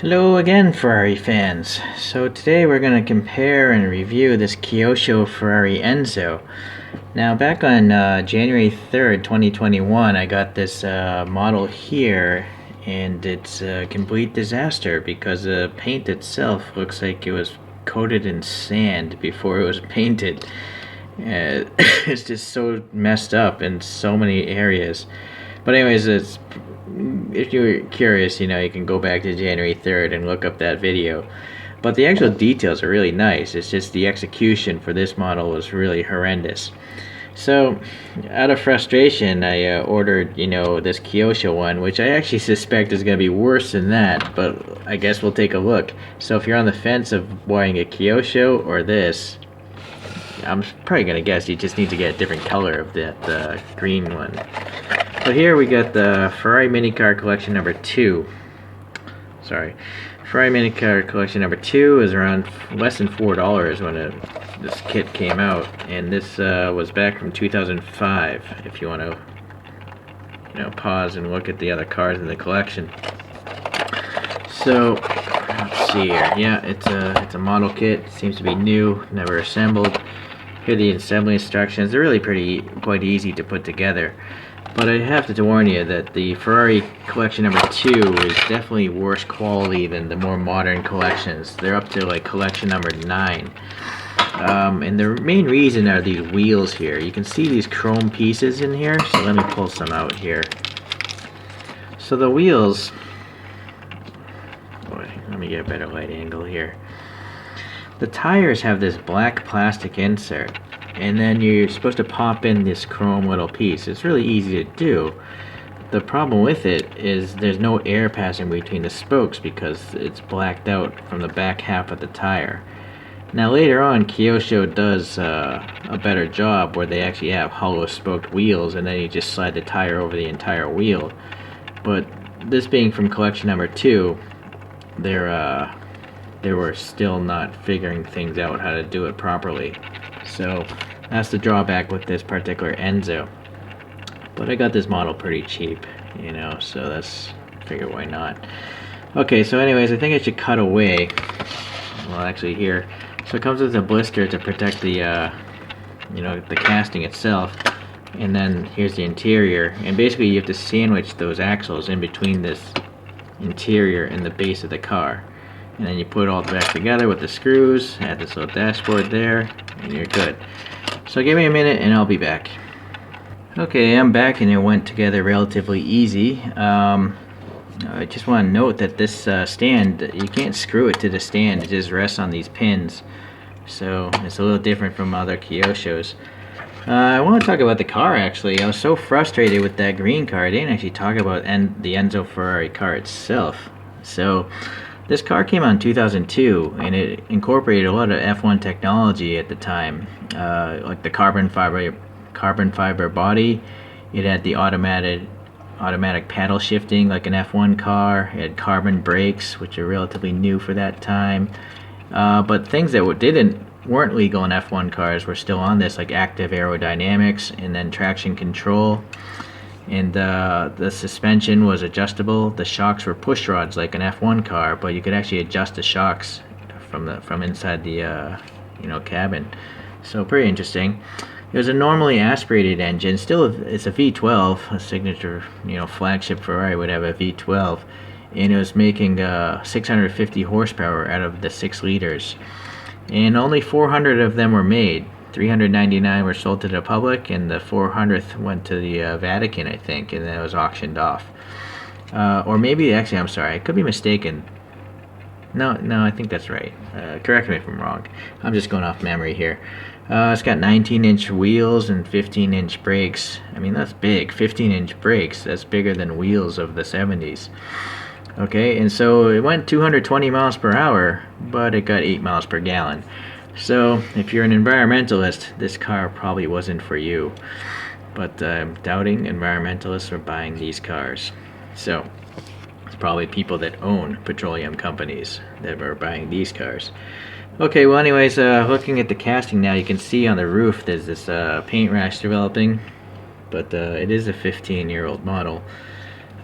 Hello again, Ferrari fans. So today we're going to compare and review this Kyosho Ferrari Enzo. Now back on January 3rd, 2021, I got this model here, and it's a complete disaster because the paint itself looks like it was coated in sand before it was painted. It's just so messed up in so many areas. But anyways, if you're curious, you can go back to January 3rd and look up that video. But the actual details are really nice. It's just the execution for this model was really horrendous. So, out of frustration, I ordered, this Kyosho one, which I actually suspect is going to be worse than that, but I guess we'll take a look. So if you're on the fence of buying a Kyosho or this, I'm probably going to guess you just need to get a different color of that green one. But here we got the Ferrari Mini Car Collection number 2. Ferrari Mini Car Collection number 2 is around less than $4 when this kit came out, and this was back from 2005. If you want to, pause and look at the other cars in the collection. So let's see here. Yeah, it's a model kit. It seems to be new, never assembled. Here are the assembly instructions. They're really quite easy to put together. But I have to warn you that the Ferrari collection number 2 is definitely worse quality than the more modern collections. They're up to like collection number 9. And the main reason are these wheels here. You can see these chrome pieces in here, so let me pull some out here. So the wheels, let me get a better light angle here. The tires have this black plastic insert, and then you're supposed to pop in this chrome little piece. It's really easy to do. The problem with it is there's no air passing between the spokes because it's blacked out from the back half of the tire. Now later on, Kyosho does a better job where they actually have hollow spoked wheels, and then you just slide the tire over the entire wheel. But this being from collection number 2, they were still not figuring things out how to do it properly. So that's the drawback with this particular Enzo. But I got this model pretty cheap, so figure why not. Okay, so anyways, I think I should cut away. Well, actually here. So it comes with a blister to protect the the casting itself. And then here's the interior. And basically you have to sandwich those axles in between this interior and the base of the car. And then you put it all back together with the screws, add this little dashboard there, and you're good. So give me a minute and I'll be back. Okay, I'm back and it went together relatively easy. I just want to note that this stand, you can't screw it to the stand, it just rests on these pins. So it's a little different from other Kyoshos. I want to talk about the car actually. I was so frustrated with that green car, I didn't actually talk about the Enzo Ferrari car itself. So this car came out in 2002, and it incorporated a lot of F1 technology at the time, like the carbon fiber body. It had the automatic paddle shifting like an F1 car. It had carbon brakes, which are relatively new for that time. But things that weren't legal in F1 cars were still on this, like active aerodynamics and then traction control. And the suspension was adjustable. The shocks were push rods like an F1 car, but you could actually adjust the shocks from inside the cabin. So pretty interesting. It was a normally aspirated engine. Still, it's a V12. A signature, flagship Ferrari would have a V12, and it was making 650 horsepower out of the 6 liters. And only 400 of them were made. 399 were sold to the public, and the 400th went to the Vatican, I think, and then it was auctioned off. Or maybe, actually, I'm sorry, I could be mistaken. No, I think that's right. Correct me if I'm wrong. I'm just going off memory here. It's got 19-inch wheels and 15-inch brakes. I mean, that's big. 15-inch brakes. That's bigger than wheels of the 70s. Okay, and so it went 220 miles per hour, but it got 8 miles per gallon. So, if you're an environmentalist, this car probably wasn't for you. But I'm doubting environmentalists are buying these cars. So, it's probably people that own petroleum companies that are buying these cars. Okay, well anyways, looking at the casting now, you can see on the roof there's this paint rash developing. But it is a 15-year-old model.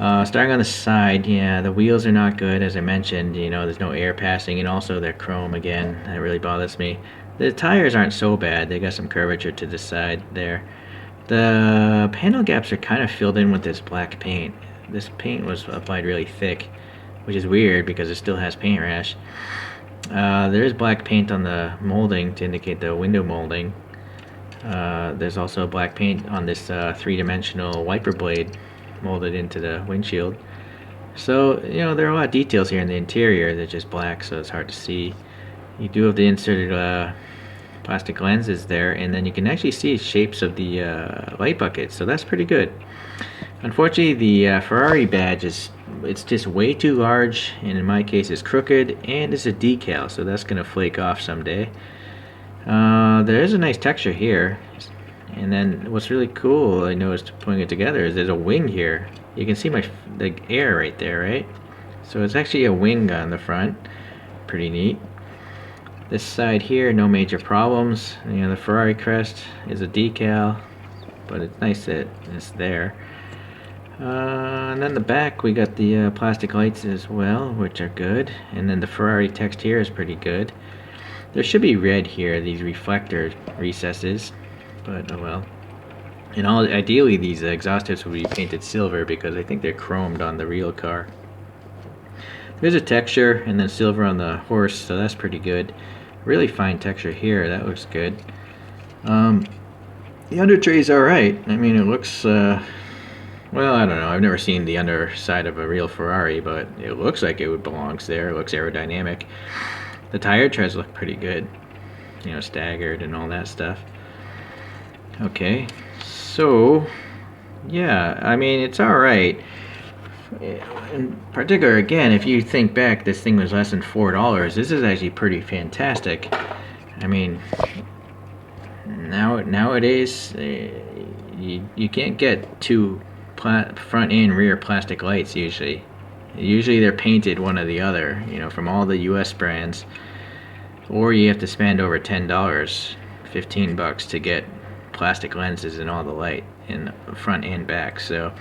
Starting on the side, yeah, the wheels are not good, as I mentioned. You know, there's no air passing, and also they're chrome again. That really bothers me. The tires aren't so bad. They got some curvature to the side there. The panel gaps are kind of filled in with this black paint. This paint was applied really thick, which is weird because it still has paint rash. There is black paint on the molding to indicate the window molding. There's also black paint on this three-dimensional wiper blade molded into the windshield. So, you know, there are a lot of details here in the interior. They're just black, so it's hard to see. You do have the inserted plastic lenses there, and then you can actually see shapes of the light buckets, so that's pretty good. Unfortunately, the Ferrari badge it's just way too large, and in my case it's crooked, and it's a decal, so that's going to flake off someday. There is a nice texture here, and then what's really cool I noticed putting it together is there's a wing here. You can see the air right there, right? So it's actually a wing on the front. Pretty neat. This side here, no major problems. You know, the Ferrari crest is a decal, but it's nice that it's there. And then the back, we got the plastic lights as well, which are good. And then the Ferrari text here is pretty good. There should be red here, these reflector recesses, but oh well. And ideally, these exhaust tips would be painted silver because I think they're chromed on the real car. There's a texture and then silver on the horse, so that's pretty good. Really fine texture here, that looks good. The under tray is alright. I mean, it looks, well, I don't know. I've never seen the underside of a real Ferrari, but it looks like it belongs there. It looks aerodynamic. The tire treads look pretty good. You know, staggered and all that stuff. Okay, so, yeah, I mean, it's alright. In particular, again, if you think back, this thing was less than $4. This is actually pretty fantastic. I mean, nowadays, you can't get two front and rear plastic lights usually. Usually they're painted one or the other, you know, from all the US brands. Or you have to spend over $10, $15 to get plastic lenses and all the light in front and back. So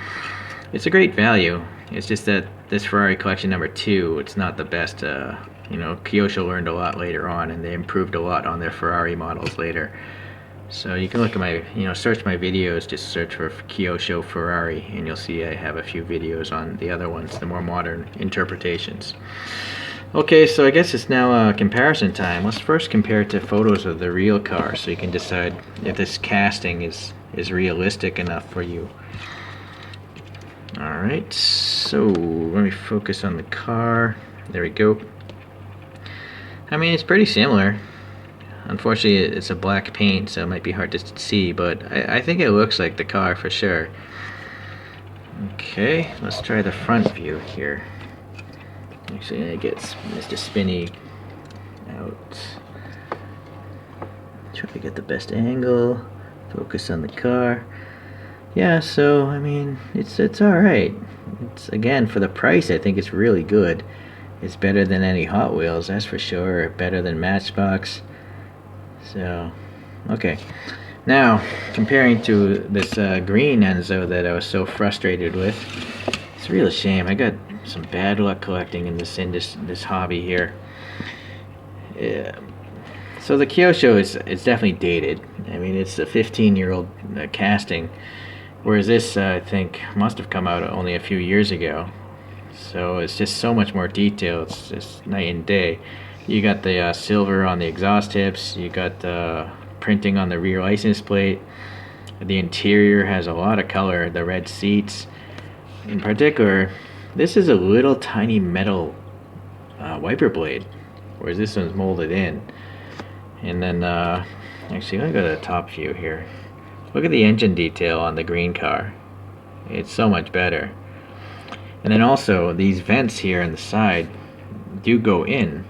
it's a great value. It's just that this Ferrari collection number 2, it's not the best. You know, Kyosho learned a lot later on, and they improved a lot on their Ferrari models later. So you can look at my, you know, search my videos, just search for Kyosho Ferrari, and you'll see I have a few videos on the other ones, the more modern interpretations. Okay, so I guess it's now comparison time. Let's first compare it to photos of the real car so you can decide if this casting is realistic enough for you. Alright, so let me focus on the car. There we go. I mean, it's pretty similar. Unfortunately, it's a black paint, so it might be hard to see, but I think it looks like the car for sure. Okay, let's try the front view here. Actually, I get Mr. Spinny out. Try to get the best angle. Focus on the car. Yeah, so I mean, it's all right. It's, again, for the price, I think it's really good. It's better than any Hot Wheels, that's for sure. Better than Matchbox. So, okay. Now, comparing to this green Enzo that I was so frustrated with, it's a real shame. I got some bad luck collecting in this hobby here. Yeah. So the Kyosho is definitely dated. I mean, it's a 15-year-old casting, whereas this I think must have come out only a few years ago. So it's just so much more detail. It's just night and day. You got the silver on the exhaust tips. You got the printing on the rear license plate. The interior has a lot of color. The red seats, in particular. This is a little tiny metal wiper blade, whereas this one's molded in. And then, actually, let me go to the top view here. Look at the engine detail on the green car. It's so much better. And then also, these vents here on the side do go in.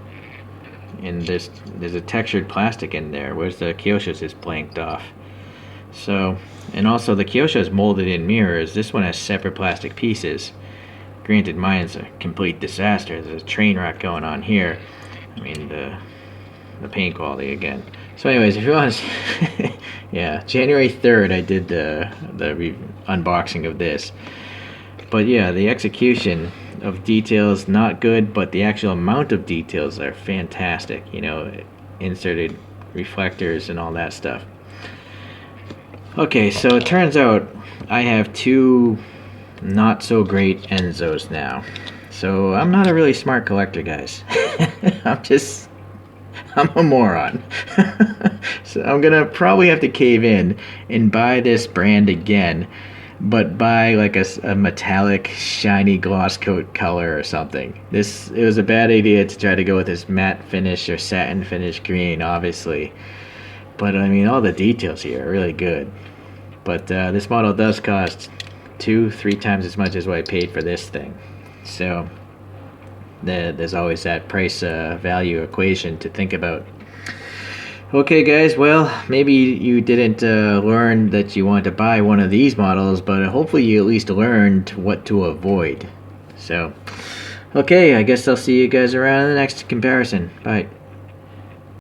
And there's a textured plastic in there, whereas the Kyosho's is blanked off. So, and also the Kyosho is molded in mirrors. This one has separate plastic pieces. Granted, mine's a complete disaster. There's a train wreck going on here. I mean, the paint quality again. So anyways, if you want to yeah, January 3rd I did the unboxing of this. But yeah, the execution of details not good, but the actual amount of details are fantastic. You know, inserted reflectors and all that stuff. Okay, so it turns out I have two not so great Enzos now. So I'm not a really smart collector, guys. I'm a moron. So I'm gonna probably have to cave in and buy this brand again, but buy like a metallic shiny gloss coat color or something. It was a bad idea to try to go with this matte finish or satin finish green, obviously. But I mean, all the details here are really good. But this model does cost 2-3 times as much as what I paid for this thing. So there's always that price value equation to think about. Okay guys, well, maybe you didn't learn that you want to buy one of these models, but hopefully you at least learned what to avoid. So, okay, I guess I'll see you guys around in the next comparison. Bye.